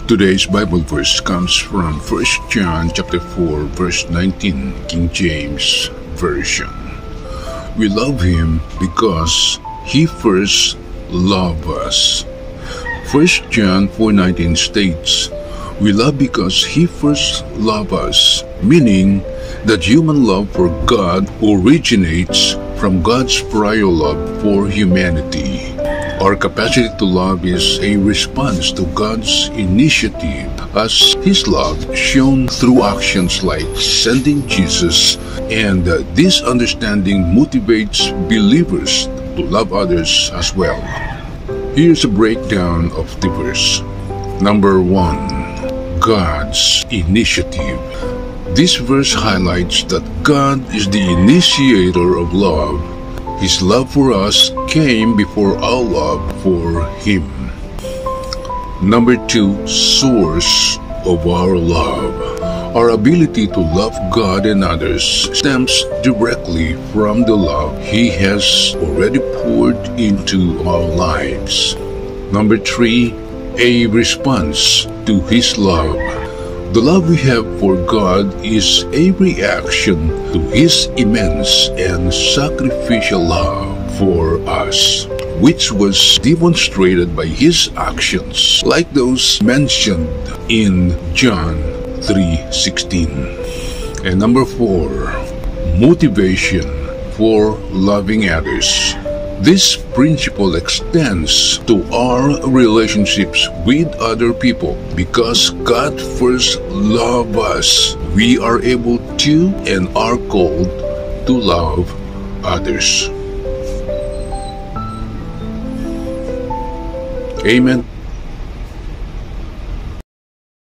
Today's Bible verse comes from 1 John chapter 4 verse 19, King James Version. We love Him because He first loved us. 1 John 4:19 states, "We love because He first loved us," meaning that human love for God originates from God's prior love for humanity. Our capacity to love is a response to God's initiative as His love shown through actions like sending Jesus, and this understanding motivates believers to love others as well. Here's a breakdown of the verse. Number 1. God's initiative. This verse highlights that God is the initiator of love. His love for us came before our love for Him. Number 2. Source of our love. Our ability to love God and others stems directly from the love He has already poured into our lives. Number 3. A response to His love. The love we have for God is a reaction to His immense and sacrificial love for us, which was demonstrated by His actions, like those mentioned in John 3:16. And number 4, motivation for loving others. This principle extends to our relationships with other people. Because God first loved us, we are able to and are called to love others. Amen.